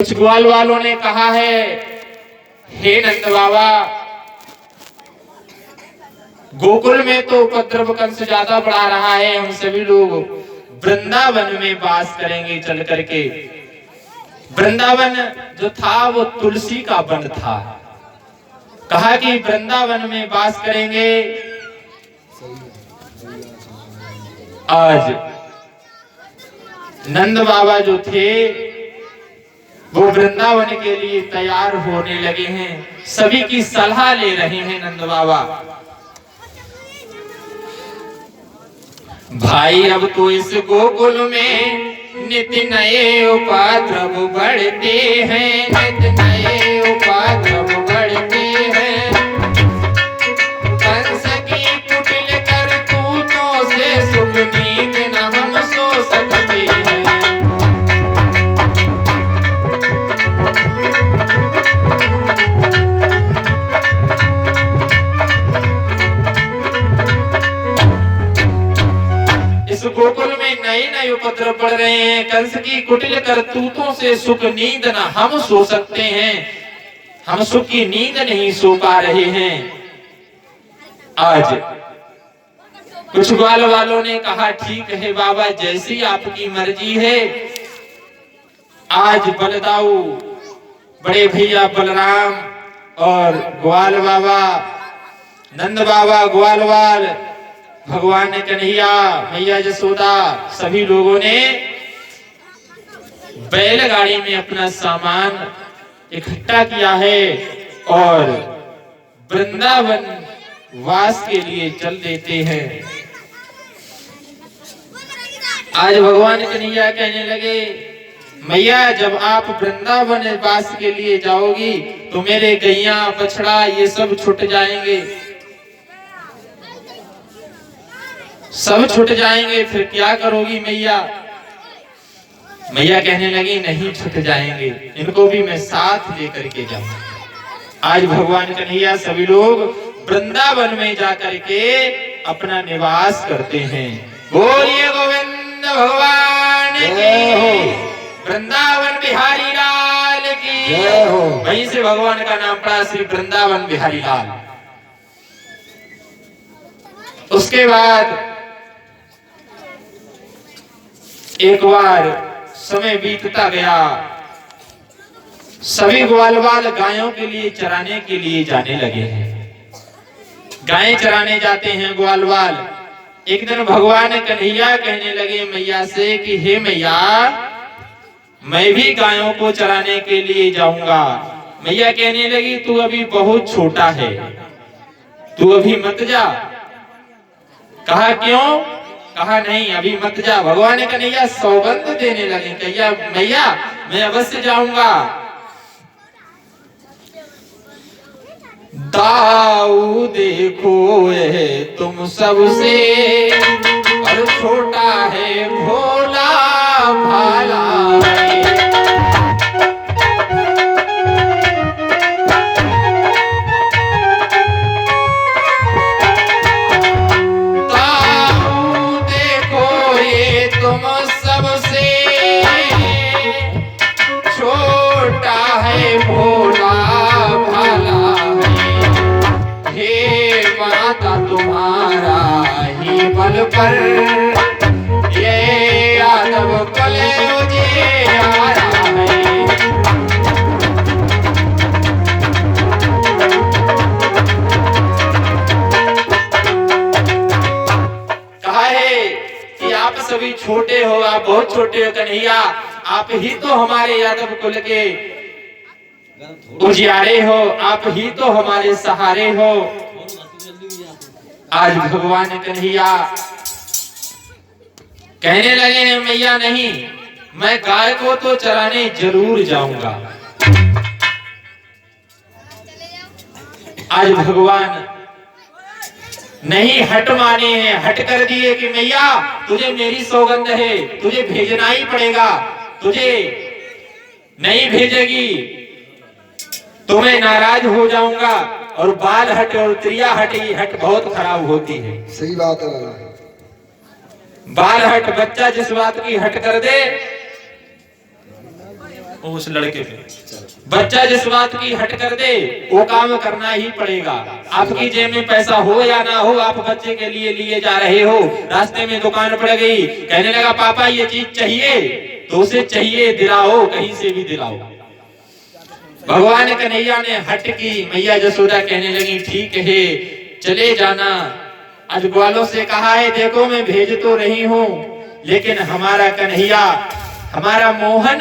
कुछ ग्वाल वालों ने कहा है, हे नंद बाबा, गोकुल में तो उपद्रव कंस ज्यादा बढ़ा रहा है, हम सभी लोग वृंदावन में वास करेंगे चल करके। वृंदावन जो था वो तुलसी का वन था। कहा कि वृंदावन में वास करेंगे। आज नंद बाबा जो थे वो वृंदावन के लिए तैयार होने लगे हैं, सभी की सलाह ले रहे हैं नंद बाबा। भाई अब तो इस गोकुल में नित्य नए उपद्रव बढ़ते हैं, नित्य नए उपद्रव बढ़ते हैं। कंस की कुटिल करतूतों से सुख नींद न हम सो सकते हैं। गोकुल में नए नए उपद्रव बढ़ रहे हैं, कंस की कुटिल करतूतों से सुख नींद न हम सो सकते हैं, हम सुख की नींद नहीं सो पा रहे हैं। आज कुछ ग्वाल वालों ने कहा, ठीक है बाबा, जैसी आपकी मर्जी है। आज बलदाऊ बड़े भैया बलराम और ग्वाल बाबा नंद बाबा ग्वालवाल भगवान कन्हैया मैया जसोदा सभी लोगों ने बैलगाड़ी में अपना सामान इकट्ठा किया है और वृंदावन वास के लिए चल देते हैं। आज भगवान कन्हैया कहने लगे, मैया जब आप वृंदावन वास के लिए जाओगी तो मेरे गैया बछड़ा ये सब छूट जाएंगे, सब छूट जाएंगे, फिर क्या करोगी मैया? मैया कहने लगी, नहीं छूट जाएंगे, इनको भी मैं साथ लेकर के जाऊंगा। आज भगवान कन्हैया सभी लोग वृंदावन में जाकर के अपना निवास करते हैं। बोलिए गोविंद भगवान की, वृंदावन बिहारी लाल की। वहीं से भगवान का नाम पड़ा श्री वृंदावन बिहारी लाल। उसके बाद एक बार समय बीतता गया, सभी ग्वालवाल गायों के लिए चराने के लिए जाने लगे हैं। गायें चराने जाते हैं ग्वालवाल। एक दिन भगवान कन्हैया कहने लगे मैया से कि हे मैया, मैं भी गायों को चराने के लिए जाऊंगा। मैया कहने लगी, तू अभी बहुत छोटा है, तू अभी मत जा। कहा क्यों? कहा नहीं अभी मत जा। भगवान कन्हैया सौगंध देने लगे, कहिया मैया मैं अवश्य जाऊंगा। दाऊ देखो ये तुम सबसे और छोटा है भोला भाला है। तुम सबसे छोटा है भोला भाला है। हे माता तुम्हारा ही बल पर ये यादव कलेज आ रहा है। कहा है कि आप सभी छोटे हो, आप बहुत छोटे हो कन्हैया, आप ही तो हमारे यादव कुल के उजियारे हो, आप ही तो हमारे सहारे हो। आज भगवान कन्हैया कहने लगे हैं, मैया नहीं, मैं गाय को तो चराने जरूर जाऊंगा। आज भगवान नहीं हट माने हैं, हट कर दिए कि मैया तुझे मेरी सौगंध है, तुझे भेजना ही पड़ेगा, तुझे नहीं भेजेगी तो मैं नाराज हो जाऊंगा। और बाल हट और त्रिया हट, ये हट बहुत खराब होती है। सही बात है। बाल हट, बच्चा जिस बात की हट कर दे उस लड़के पे। बच्चा जिस बात की हट कर दे वो काम करना ही पड़ेगा। आपकी जेब में पैसा हो या ना हो, आप बच्चे के लिए लिए जा रहे हो, रास्ते में दुकान पड़ गई, कहने लगा पापा ये चीज चाहिए, तो उसे चाहिए दिलाओ, कहीं से भी दिलाओ। भगवान कन्हैया ने हट की, मैया यशोदा कहने लगी ठीक है चले जाना। आज ग्वालों से कहा है देखो मैं भेज तो रही हूं, लेकिन हमारा कन्हैया, हमारा मोहन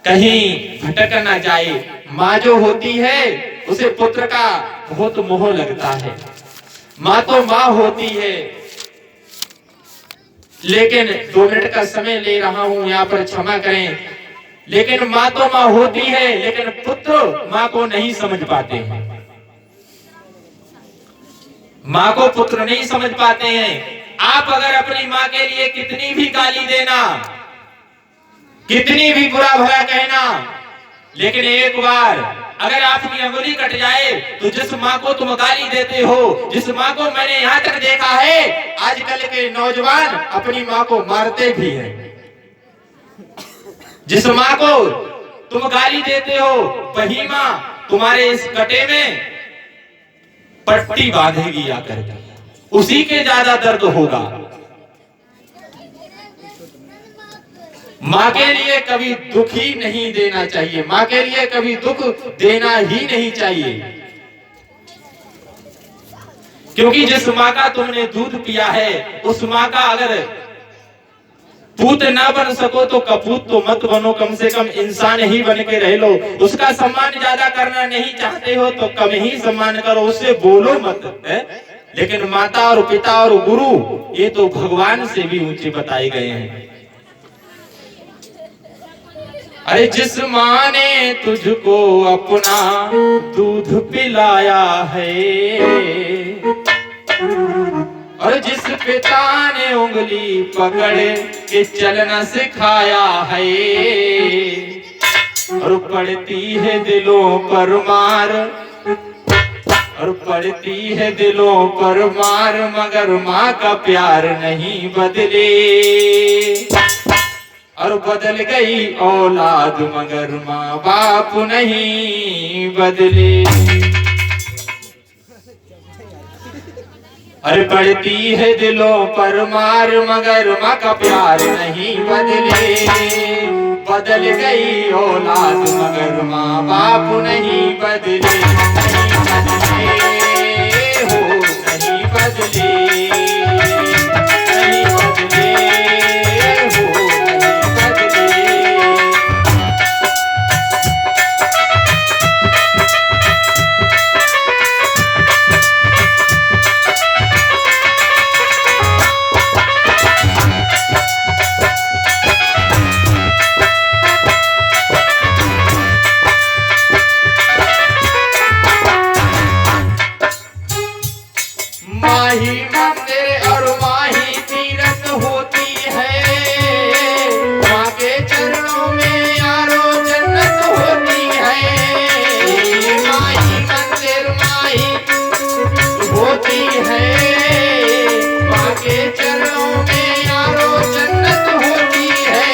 कहीं भटक ना जाए। माँ जो होती है उसे पुत्र का बहुत मोह लगता है, माँ तो माँ होती है। लेकिन 2 मिनट का समय ले रहा हूं यहाँ पर, क्षमा करें, लेकिन माँ तो माँ होती है, लेकिन पुत्र माँ को नहीं समझ पाते हैं, माँ को पुत्र नहीं समझ पाते हैं। आप अगर अपनी माँ के लिए कितनी भी गाली देना, कितनी भी बुरा भला कहना, लेकिन एक बार अगर आपकी अंगुली कट जाए तो जिस माँ को तुम गाली देते हो, जिस माँ को मैंने यहाँ तक देखा है आजकल के नौजवान अपनी माँ को मारते भी हैं, जिस माँ को तुम गाली देते हो वही माँ तुम्हारे इस कटे में पट्टी बांधेगी आकर के, उसी के ज्यादा दर्द होगा। माँ के लिए कभी दुख ही नहीं देना चाहिए, माँ के लिए कभी दुख देना ही नहीं चाहिए, क्योंकि जिस माँ का तुमने दूध पिया है उस माँ का अगर पूत ना बन सको तो कपूत तो मत बनो, कम से कम इंसान ही बन के रह लो। उसका सम्मान ज्यादा करना नहीं चाहते हो तो कम ही सम्मान करो, उससे बोलो मत है? लेकिन माता और पिता और गुरु ये तो भगवान से भी ऊंचे बताए गए हैं। अरे जिस माँ ने तुझको अपना दूध पिलाया है, और जिस पिता ने उंगली पकड़ के चलना सिखाया है, और पड़ती है दिलों पर मार, और पड़ती है दिलों पर मार, मगर माँ का प्यार नहीं बदले, और बदल गई औलाद मगर माँ बाप नहीं बदले। अरे पड़ती है दिलों पर मार मगर माँ का प्यार नहीं बदले, बदल गई औलाद मगर माँ बाप नहीं बदले, नहीं बदले हो नहीं बदले, नहीं बदले हो नहीं बदले। माही मंदिर और माही तीरथ होती है, माँ के चरणों में यारो जन्नत होती है। माही मंदिर माही होती है, माँ के चरणों में यारो जन्नत होती है।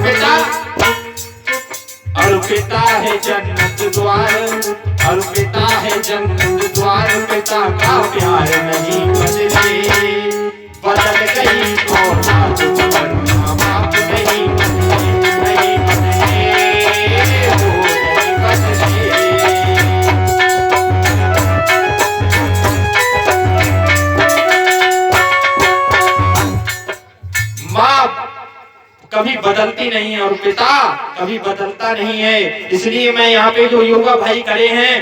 पिता और पिता है जन्नत द्वार, और पिता है जन्नत द्वार, पिता का प्यार नहीं बदले, बदल गई औलाद मगर माँ बाप नहीं बदले, नहीं बदले हो नहीं बदले। माँ कभी बदलती नहीं है और पिता कभी बदलता नहीं है। इसलिए मैं यहाँ पे जो युवा भाई खड़े हैं,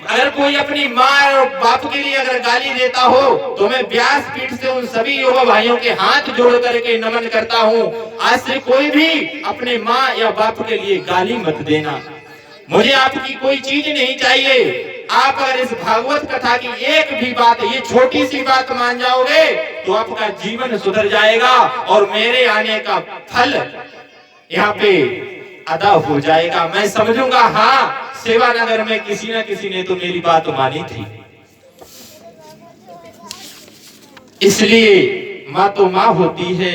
अगर कोई अपनी माँ और बाप के लिए अगर गाली देता हो तो मैं व्यास पीठ से उन सभी युवा भाइयों के हाथ जोड़ करके नमन करता हूँ। आज से कोई भी अपने माँ या बाप के लिए गाली मत देना। मुझे आपकी कोई चीज नहीं चाहिए। आप अगर इस भागवत कथा की एक भी बात, ये छोटी सी बात मान जाओगे तो आपका जीवन सुधर जाएगा और मेरे आने का फल यहाँ पे अदा हो जाएगा। मैं समझूंगा हाँ, सेवानगर में किसी न किसी ने तो मेरी बात मानी थी। इसलिए माँ तो माँ होती है,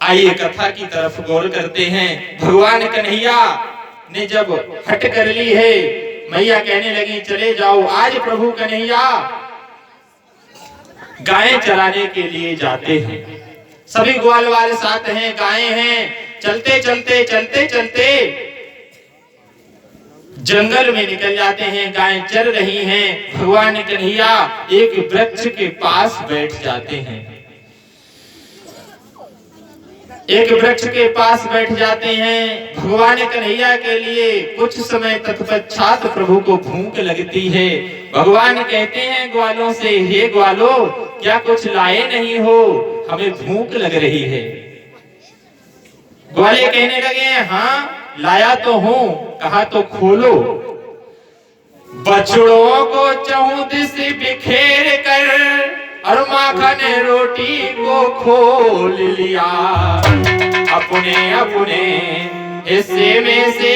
आइए कथा की तरफ गौर करते हैं। भगवान कन्हैया ने जब हट कर ली है, मैया कहने लगी चले जाओ। आज प्रभु कन्हैया गायें चराने के लिए जाते हैं। सभी ग्वाल वाले साथ हैं, गायें हैं। चलते चलते चलते चलते जंगल में निकल जाते हैं, गायें चर रही हैं। भगवान कन्हैया एक वृक्ष के पास बैठ जाते हैं। एक वृक्ष के पास बैठ जाते हैं। भगवान कन्हैया के लिए कुछ समय तत्पश्चात प्रभु को भूख लगती है। भगवान कहते हैं ग्वालों से, हे ग्वालो क्या कुछ लाए नहीं हो, हमें भूख लग रही है। ग्वाले कहने लगे हाँ लाया तो हूं, कहा तो खोलो। बछड़ों को चौदिस बिखेर कर और माखन रोटी को खोल लिया। अपने अपने हिस्से में से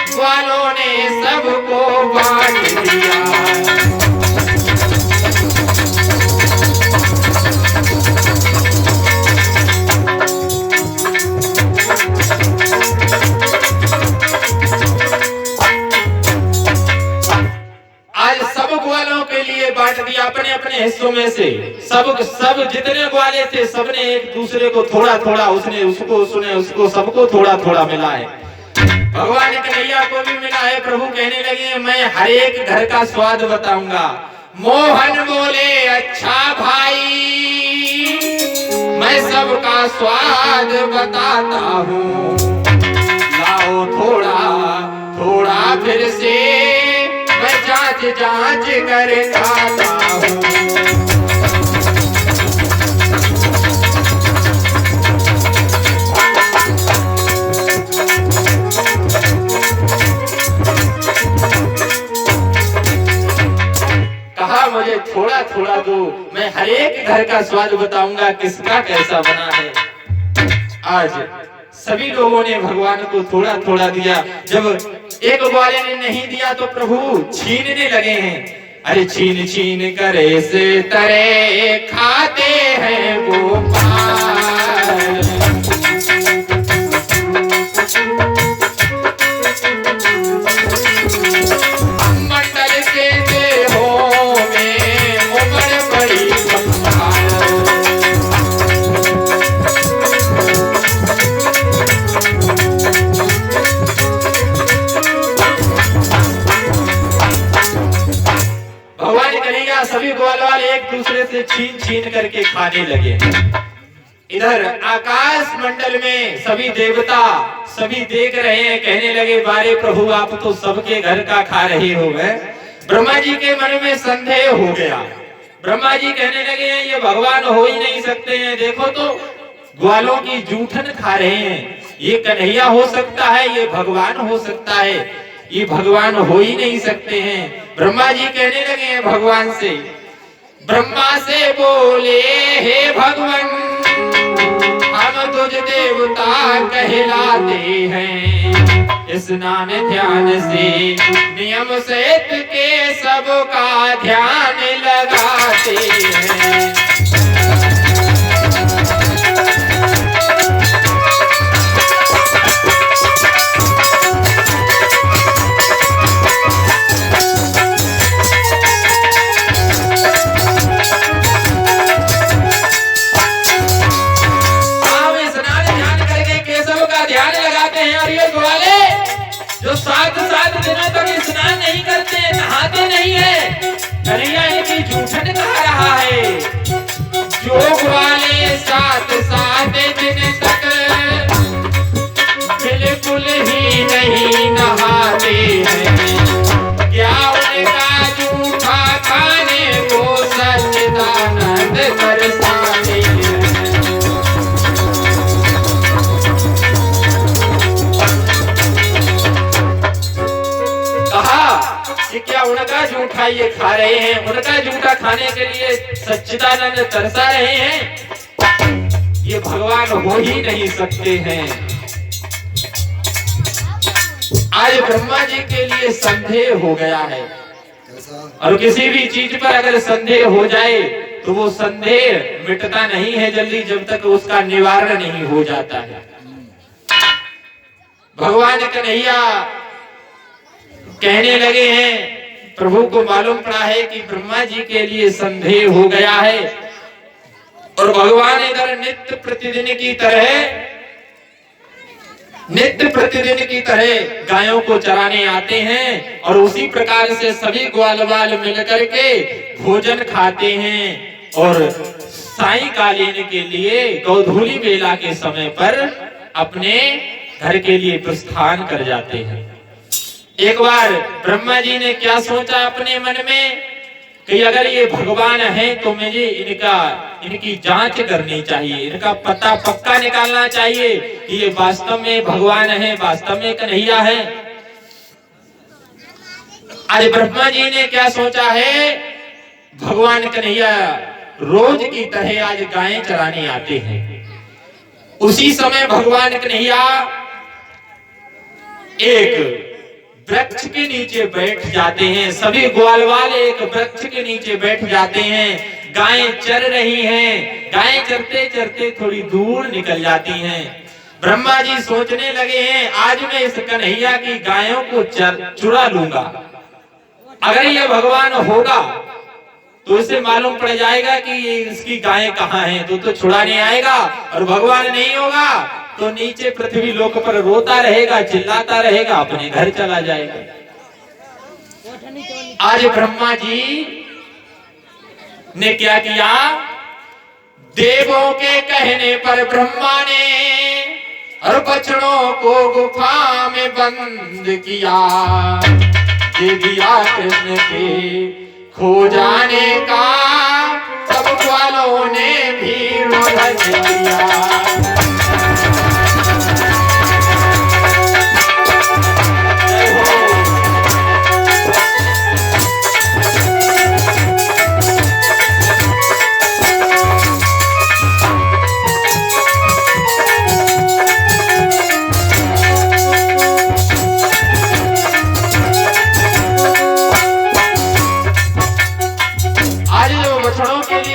ग्वालों ने सबको बांट दिया। बांट दिया अपने अपने हिस्सों में से। सब जितने ग्वाले थे सबने एक दूसरे को थोड़ा थोड़ा, उसने उसको सबको थोड़ा थोड़ा मिला है। भगवान कन्हैया को भी मिला है। प्रभु कहने लगे मैं हर एक घर का स्वाद बताऊंगा। मोहन बोले अच्छा भाई, मैं सबका स्वाद बताता हूँ। लाओ थोड़ा थोड़ा फिर से मैं जांच जांच कर खाता हूँ। कहा मुझे थोड़ा थोड़ा दो, मैं हर एक घर का स्वाद बताऊंगा किसका कैसा बना है। आज सभी लोगों ने भगवान को थोड़ा थोड़ा दिया। जब एक ग्वाले ने नहीं दिया तो प्रभु छीनने लगे हैं। अरे छीन छीन कर से तरे खाते हैं गोपाल। मंडल के देहों में उमड़ पड़ी सभी ग्वाल वाले एक दूसरे से छीन छीन करके खाने लगे। इधर आकाश मंडल में सभी देवता सभी देख रहे हैं, कहने लगे बारे प्रभु आप तो सबके घर का खा रहे हो गए। ब्रह्मा जी के मन में संदेह हो गया। ब्रह्मा जी कहने लगे हैं ये भगवान हो ही नहीं सकते हैं, देखो तो ग्वालों की जूठन खा रहे हैं। ये कन्हैया हो सकता है, ये भगवान हो सकता है, ये भगवान हो ही नहीं सकते हैं। ब्रह्मा जी कहने लगे हैं भगवान से, ब्रह्मा से बोले हे भगवान हम तुझ देवता कहलाते हैं। स्नान ध्यान से नियम सहित के सबका ध्यान लगाते हैं। जो 7 दिनों तक स्नान नहीं करते, नहाते नहीं है, कन्हैया इनकी जूठन कहा रहा है। जो ग्वाले 7 दिन तक बिल्कुल ही नहीं नहाते हैं, क्या उनका जूठा खाने को सच्चिदानंद बरसाते हैं। कि क्या उनका जूठा ये खा रहे हैं, उनका जूठा खाने के लिए सच्चिदानंद तरसा रहे हैं, ये भगवान हो ही नहीं सकते हैं। आज ब्रह्मा जी के लिए संदेह हो गया है, और किसी भी चीज पर अगर संदेह हो जाए तो वो संदेह मिटता नहीं है जल्दी जब तक उसका निवारण नहीं हो जाता है। भगवान कन्हैया कहने लगे हैं, प्रभु को मालूम पड़ा है कि ब्रह्मा जी के लिए संदेह हो गया है और भगवान इधर नित्य प्रतिदिन की तरह गायों को चराने आते हैं और उसी प्रकार से सभी ग्वाल बाल मिलकर के भोजन खाते हैं और सायंकालीन के लिए गोधूली बेला के समय पर अपने घर के लिए प्रस्थान कर जाते हैं। एक बार ब्रह्मा जी ने क्या सोचा अपने मन में कि अगर ये भगवान है तो मुझे इनकी जांच करनी चाहिए, इनका पता पक्का निकालना चाहिए कि ये वास्तव में भगवान है, वास्तव में कन्हैया है। आज ब्रह्मा जी ने क्या सोचा है, भगवान कन्हैया रोज की तरह आज गायें चराने आते हैं। उसी समय भगवान कन्हैया एक वृक्ष के नीचे बैठ जाते हैं। सभी ग्वाल वाले एक वृक्ष के नीचे बैठ जाते हैं। गायें चर रही हैं। गायें चरते चरते थोड़ी दूर निकल जाती हैं। ब्रह्मा जी सोचने लगे हैं, आज मैं इस कन्हैया की गायों को चुरा लूंगा। अगर ये भगवान होगा तो इसे मालूम पड़ जाएगा कि ये इसकी गायें कहाँ हैं, तो छुड़ाने आएगा। और भगवान नहीं होगा तो नीचे पृथ्वी लोक पर रोता रहेगा, चिल्लाता रहेगा, अपने घर चला जाएगा। आज ब्रह्मा जी ने क्या किया, देवों के कहने पर ब्रह्मा ने और बछड़ों को गुफा में बंद किया। दे दिया कृष्ण के खो जाने का, सब ग्वालों ने भी रोदन किया।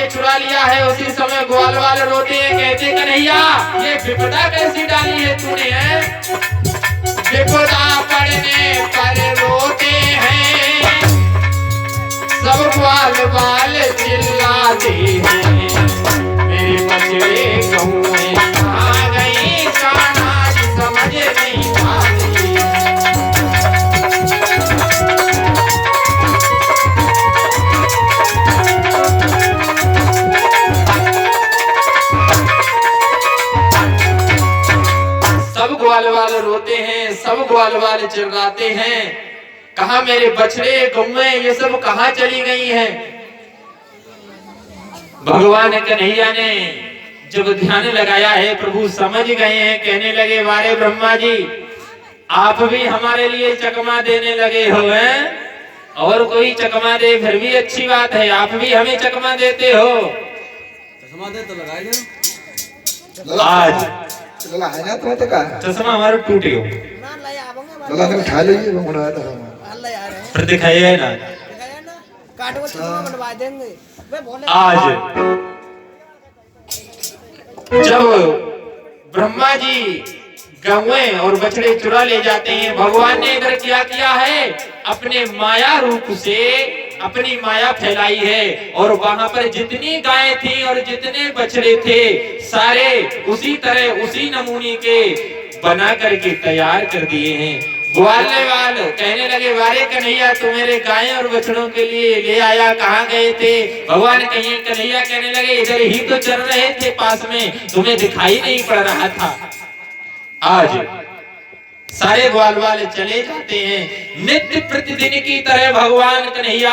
चुरा लिया है, उसी समय ग्वाल वाले रोते हैं, कहते कन्हैया ये विपदा कैसी डाली है तूने, है विपदा पड़ने पर रोते हैं, सब ग्वाल वाल चिल्लाते हैं, मेरे बछड़े गहुए आ गई, कान्हा समझ नहीं पाती। ग्वाल वाले रोते हैं, सब ग्वाल वाले चिल्लाते हैं, कहा मेरे बछड़े गौएं ये सब कहां चली गई हैं। भगवान कन्हैया ने जब ध्यान लगाया है, प्रभु समझ गए हैं, कहने लगे वारे ब्रह्मा जी आप भी हमारे लिए चकमा देने लगे हो, हैं? और कोई चकमा दे फिर भी अच्छी बात है, आप भी हमें चकमा देते हो। चकमा दे तो लगाइए। आज लला है ना तुम्हें तो का चश्मा हमारा टूटे हो लला ने उठा लीजिए वो मुड़ा था फिर दिखाइए ना काट वो चश्मा बनवा देंगे वे बोले। आज जब ब्रह्मा जी गौएं और बछड़े चुरा ले जाते हैं, भगवान ने इधर क्या किया है, अपने माया रूप से अपनी माया फैलाई है और वहां पर जितनी गायें थी और जितने बछड़े थे सारे उसी तरह उसी नमूने के बना करके तैयार कर दिए हैं। ग्वाले वाल कहने लगे वारे कन्हैया तू मेरे गायें और बछड़ों के लिए ले आया, कहाँ गए थे। भगवान कन्हैया कहने लगे इधर ही तो चल रहे थे पास में, तुम्हें दिखाई नहीं पड़ रहा था। आज सारे ग्वाल वाले चले जाते हैं। नित्य प्रतिदिन की तरह भगवान कन्हैया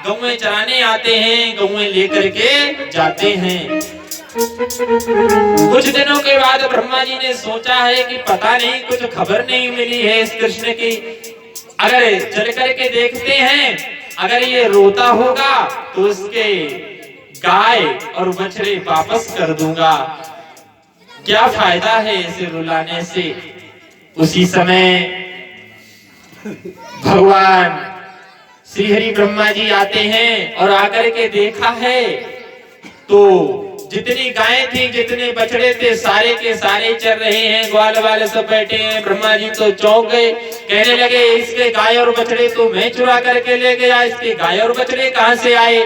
गौएं चराने आते हैं, गौएं लेकर के जाते हैं। कुछ दिनों के बाद ब्रह्मा जी ने सोचा है कि पता नहीं कुछ खबर नहीं मिली है इस कृष्ण की, अगर चल करके देखते हैं, अगर ये रोता होगा तो उसके गाय और बछड़े वापस कर दूंगा, क्या फायदा है इसे रुलाने से। उसी समय भगवान श्री हरि ब्रह्मा जी आते हैं और आकर के देखा है तो जितनी गायें थी, जितने बछड़े थे, सारे के सारे चर रहे हैं, ग्वाल वाले सब बैठे हैं। ब्रह्मा जी तो चौंक गए, कहने लगे इसके गाय और बछड़े तो मैं चुरा करके ले गया, इसके गाय और बछड़े कहां से आए?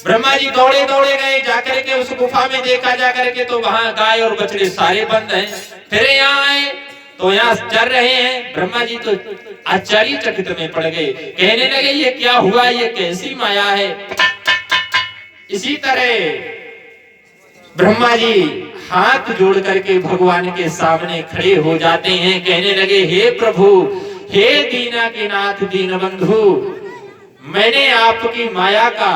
ब्रह्मा जी दौड़े दौड़े गए, जाकर के उस गुफा में देखा जाकर के तो वहां गाय और बछड़े सारे बंद हैं। फिर यहाँ आए तो यहाँ चर रहे हैं। ब्रह्मा जी तो आश्चर्यचकित में पड़ गए, कहने लगे ये क्या हुआ, ये कैसी माया है? इसी तरह ब्रह्मा जी हाथ जोड़ करके भगवान के सामने खड़े हो जाते हैं, कहने लगे हे प्रभु, हे दीना के नाथ दीन बंधु, मैंने आपकी माया का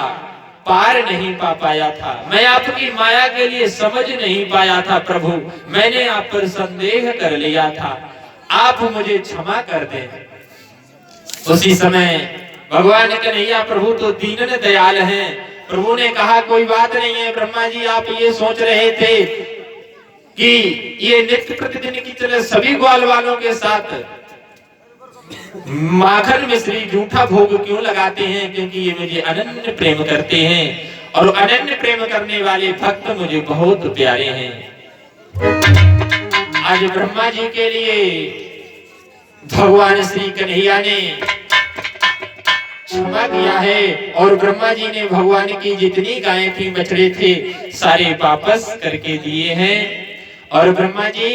पार नहीं पा पाया था, मैं आपकी माया के लिए समझ नहीं पाया था प्रभु, मैंने आप पर संदेह कर लिया था, आप मुझे क्षमा कर दें। उसी समय भगवान कन्हैया प्रभु तो दीन दयाल हैं, प्रभु ने कहा कोई बात नहीं है ब्रह्मा जी, आप ये सोच रहे थे कि ये नित्य प्रतिदिन की तरह सभी ग्वाल वालों के साथ माखन मिश्री झूठा भोग क्यों लगाते हैं? क्योंकि ये मुझे अनन्य प्रेम करते हैं और अनन्य प्रेम करने वाले भक्त मुझे बहुत प्यारे हैं। आज ब्रह्मा जी के लिए भगवान श्री कन्हैया ने क्षमा किया है और ब्रह्मा जी ने भगवान की जितनी गायें थी, बछड़े थे, सारे वापस करके दिए हैं और ब्रह्मा जी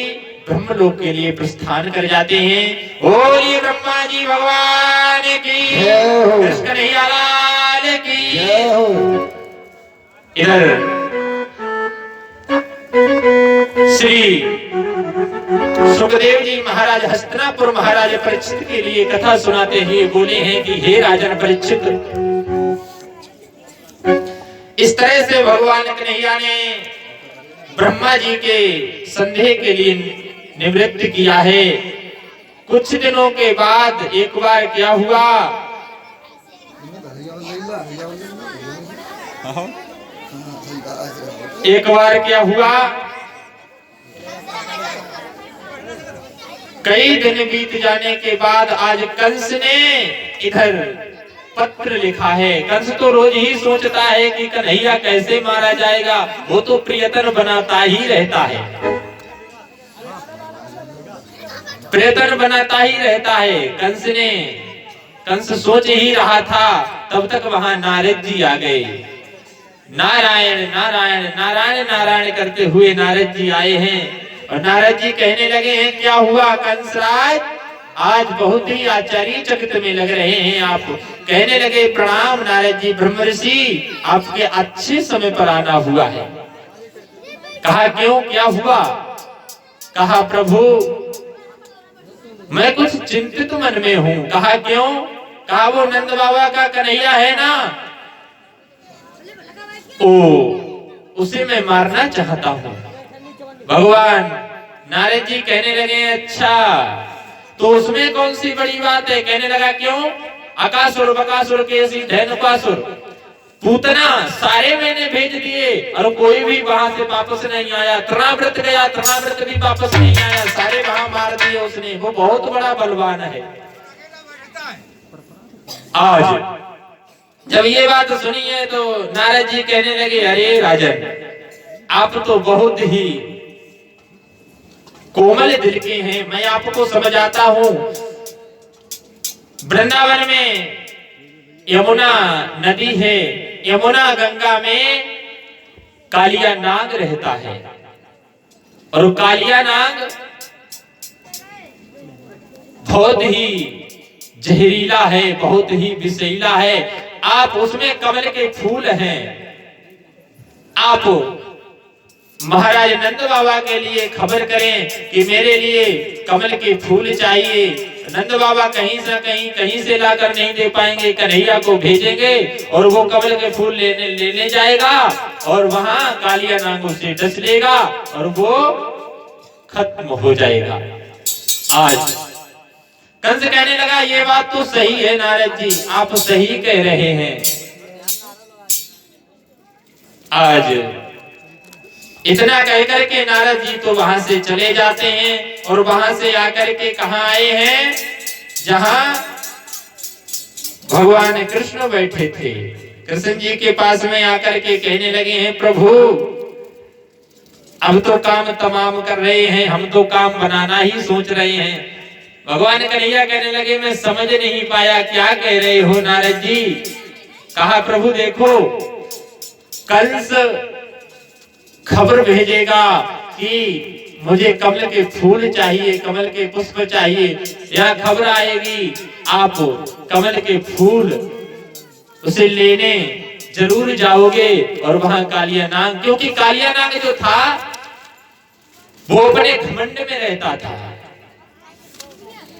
ब्रह्मलोक के लिए प्रस्थान कर जाते हैं। बोलिए ब्रह्मा जी भगवान की, कृष्ण कन्हैया लाल की। इधर श्री सुखदेव जी महाराज हस्तिनापुर महाराज परीक्षित के लिए कथा सुनाते हुए बोले हैं कि हे राजन परीक्षित, इस तरह से भगवान कन्हैया ने ब्रह्मा जी के संदेह के लिए निवृत्त किया है। कुछ दिनों के बाद एक बार क्या हुआ, कई दिन बीत जाने के बाद आज कंस ने इधर पत्र लिखा है। कंस तो रोज ही सोचता है कि कन्हैया कैसे मारा जाएगा, वो तो प्रियतन बनाता ही रहता है, प्रियतन बनाता ही रहता है। कंस सोच ही रहा था, तब तक वहां नारद जी आ गए। नारायण नारायण नारायण नारायण करते हुए नारद जी आए हैं और नारद जी कहने लगे हैं क्या हुआ कंसराज, आज बहुत ही आश्चर्यचकित में लग रहे हैं आप। कहने लगे प्रणाम नारद जी, ब्रह्म ऋषि आपके अच्छे समय पर आना हुआ है। कहा क्यों, क्या हुआ? कहा प्रभु मैं कुछ चिंतित मन में हूं। कहा क्यों? कहा वो नंद बाबा का कन्हैया है ना, उसे मैं मारना चाहता हूं। भगवान नारद जी कहने लगे अच्छा, तो उसमें कौन सी बड़ी बात है? कहने लगा क्यों? अकासुर बकासुर केसी धैनुकासुर पूतना सारे मैंने भेज दिए और कोई भी वहां से वापस नहीं आया। तृणाव्रत गया, तृणाव्रत भी वापस नहीं आया, सारे वहां मार दिए उसने। वो बहुत बड़ा बलवान है। आज जब ये बात सुनी है तो नारद जी कहने लगे अरे राजन, आप तो बहुत ही कोमल दिल के हैं, मैं आपको समझाता हूं। वृंदावन में यमुना नदी है, यमुना गंगा में कालिया नाग रहता है और कालिया नाग बहुत ही जहरीला है, बहुत ही विषैला है। आप उसमें कमल के फूल हैं, आप महाराज नंद बाबा के लिए खबर करें कि मेरे लिए कमल के फूल चाहिए। नंद बाबा कहीं से लाकर नहीं दे पाएंगे, कन्हैया को भेजेंगे और वो कमल के फूल लेने जाएगा और वहां कालिया नाग उसे डस लेगा और वो खत्म हो जाएगा। आज कंस कहने लगा ये बात तो सही है नारद जी, आप सही कह रहे हैं। आज इतना कहकर के नारद जी तो वहां से चले जाते हैं और वहां से आकर के कहां आए हैं, जहां भगवान कृष्ण बैठे थे। कृष्ण जी के पास में आकर के कहने लगे हैं, प्रभु अब तो काम तमाम कर रहे हैं, हम तो काम बनाना ही सोच रहे हैं। भगवान कन्हैया कहने लगे, मैं समझ नहीं पाया क्या कह रहे हो नारद जी। कहा, प्रभु देखो, कंस खबर भेजेगा कि मुझे कमल के फूल चाहिए, कमल के पुष्प चाहिए, या खबर आएगी आप कमल के फूल उसे लेने जरूर जाओगे। और वहां कालिया नाग, क्योंकि कालिया नाग जो था वो अपने घमंड में रहता था।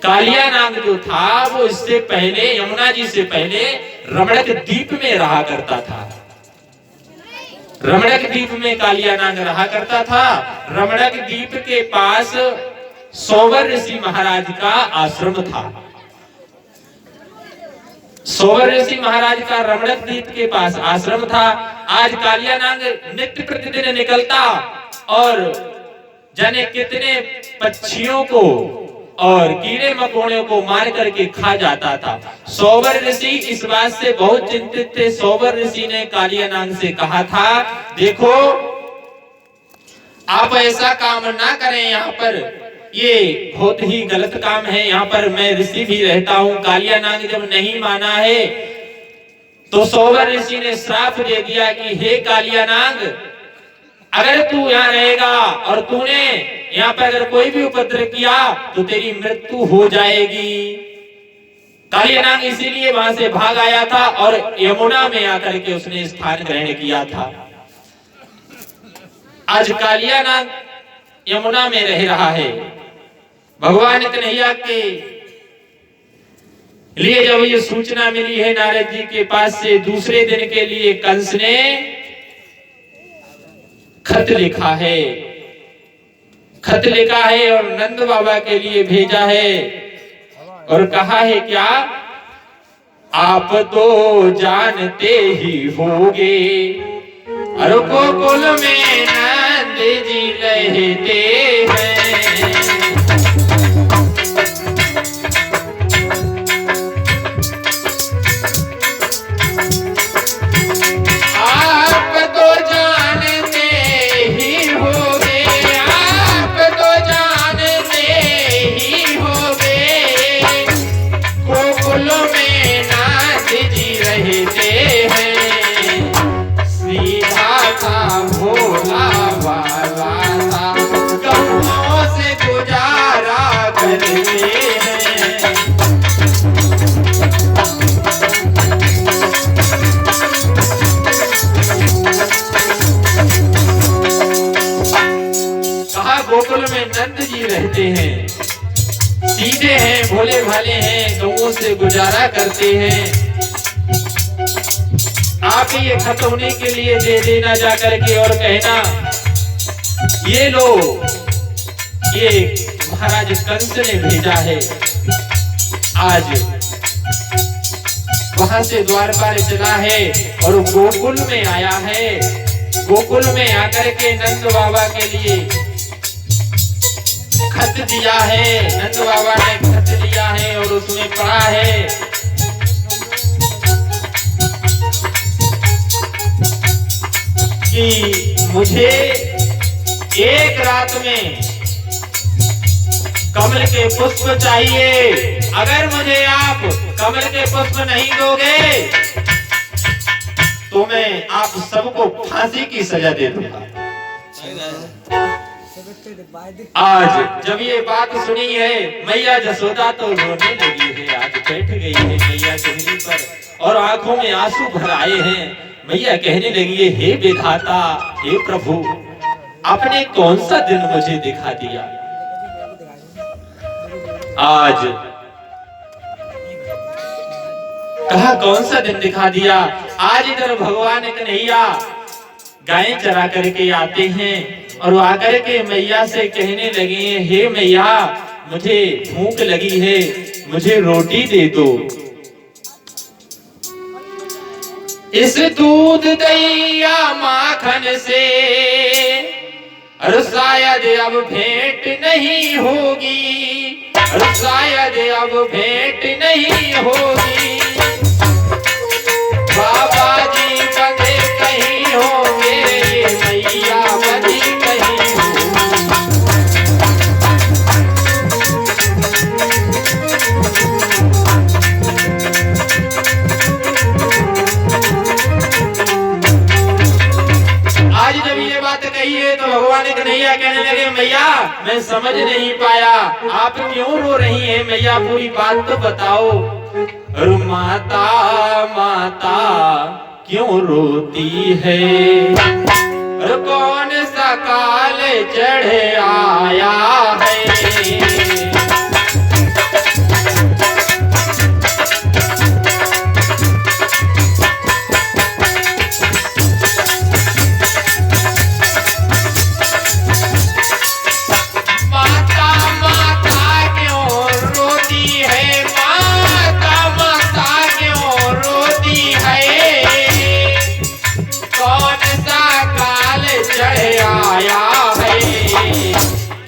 कालिया नाग जो था वो इससे पहले, यमुना जी से पहले रमणक द्वीप में रहा करता था। रमणक द्वीप में कालिया नाग रहा करता था। रमणक द्वीप के पास सोवर ऋषि महाराज का आश्रम था। सोवर ऋषि महाराज का रमणक द्वीप के पास आश्रम था। आज कालिया नाग नित्य प्रतिदिन निकलता और जाने कितने पक्षियों को और कीड़े मकोड़ों को मार करके खा जाता था। सोवर ऋषि इस बात से बहुत चिंतित थे। सोवर ऋषि ने कालिया नाग से कहा था, देखो आप ऐसा काम ना करें, यहाँ पर ये बहुत ही गलत काम है, यहाँ पर मैं ऋषि भी रहता हूँ। कालिया नाग जब नहीं माना है तो सोवर ऋषि ने श्राप दे दिया कि हे कालिया नाग, अगर तू यहाँ रहेगा और तूने यहाँ पर अगर कोई भी उपद्रव किया तो तेरी मृत्यु हो जाएगी। कालिया नाग इसीलिए वहां से भाग आया था और यमुना में आकर के उसने स्थान ग्रहण किया था। आज कालिया नाग यमुना में रह रहा है। भगवान कन्हैया के लिए जब ये सूचना मिली है नारद जी के पास से, दूसरे दिन के लिए कंस ने खत लिखा है, खत लिखा है और नंद बाबा के लिए भेजा है और कहा है क्या, आप तो जानते ही होगे अरे गोकुल में नंद जी रहते हैं। आप तो जानते ही होगे, आप तो जानते ही होगे गोकुल में नाथ जी रहते हैं। सीधा था भोला वाला था, गौओं से गुजारा करते हैं। गोकुल में नंद जी रहते हैं, सीधे हैं, भोले भाले हैं, गौओं से गुजारा करते हैं। आप ये खत होने के लिए दे देना जाकर के और कहना, ये लो, ये महाराज कंस ने भेजा है। आज वहां से द्वारपाल चला है और गोकुल में आया है। गोकुल में आकर के नंद बाबा के लिए खत दिया है। नंद बाबा ने खत लिया है और उसमें पढ़ा है, कि मुझे एक रात में कमल के पुष्प चाहिए। अगर मुझे आप कमल के पुष्प नहीं दोगे तो मैं आप सबको फांसी की सजा दे दूंगा। आज जब ये बात सुनी है, मैया जसोदा तो रोने लगी है। आज बैठ गई है मैया चेहरे पर और आंखों में आंसू भर आए हैं। मैया कहने लगी है, हे विधाता, हे प्रभु, आपने कौन सा दिन मुझे दिखा दिया। आज कहा कौन सा दिन दिखा दिया। आज इधर भगवान कन्हैया गायें चरा करके आते हैं और आकर के मैया से कहने लगे, हे मैया, मुझे भूख लगी है, मुझे रोटी दे दो। इस दूध दहिया माखन से शायद अब भेंट नहीं होगी, शायद अब भेंट नहीं होगी। बाबा जी मैया मैं समझ नहीं पाया, आप क्यों रो रही हैं मैया, पूरी बात तो बताओ। अरे माता माता क्यों रोती है, अरे कौन सा काल चढ़ आया है।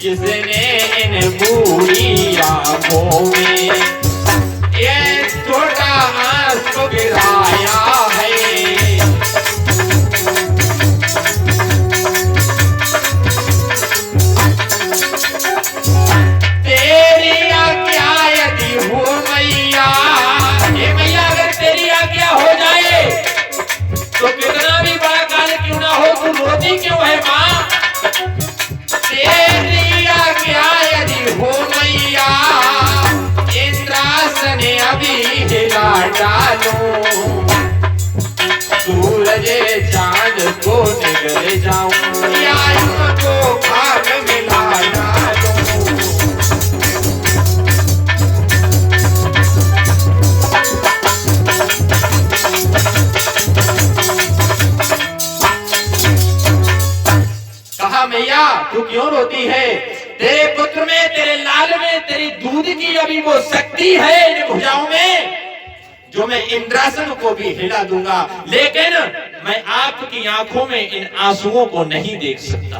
जिसने इन बूढ़ी आंखों में ये छोटा आंसू गिराया है। तेरी आज्ञा यदि हो मैया, ये मैया अगर तेरी आज्ञा हो जाए तो कितना भी बड़ा काल क्यों ना हो, तू रोती क्यों है माँ। तेरी आज्ञा यदि हो मैया, इंद्रासन अभी हिला डालो, सूरज चांद को निगल जाऊं, या को खाक मिला डालो। कहा मैया तू क्यों रोती है, तेरे पुत्र में, तेरे लाल में, तेरी दूध की अभी वो शक्ति है इन भुजाओं में, जो मैं इंद्रासन को भी हिला दूंगा, लेकिन मैं आपकी आंखों में इन आंसुओं को नहीं देख सकता।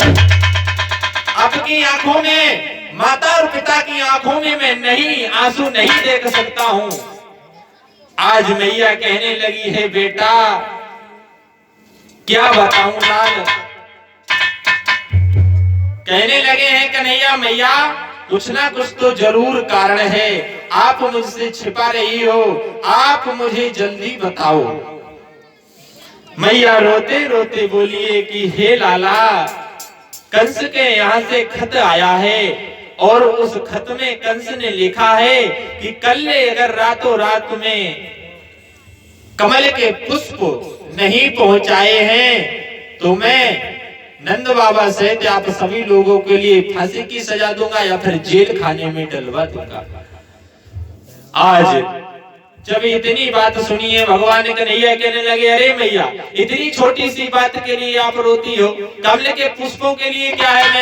आपकी आंखों में, माता और पिता की आंखों में मैं नहीं आंसू नहीं देख सकता हूं। आज मैया कहने लगी है बेटा क्या बताऊं लाल, कहने लगे हैं कन्हैया मैया कुछ ना कुछ तो जरूर कारण है, आप मुझसे छिपा रही हो, आप मुझे जल्दी बताओ। मैया रोते रोते बोलिए कि हे लाला, कंस के यहाँ से खत आया है और उस खत में कंस ने लिखा है कि कल अगर रातों रात में कमल के पुष्प नहीं पहुंचाए हैं तो मैं नंद बाबा सहित आप सभी लोगों के लिए फांसी की सजा दूंगा या फिर जेल खाने में डलवा दूंगा। आज जब इतनी बात सुनी है, भगवान कन्हैया कहने लगे अरे मैया इतनी छोटी सी बात के लिए आप रोती हो, कमल के पुष्पों के लिए क्या है, मैं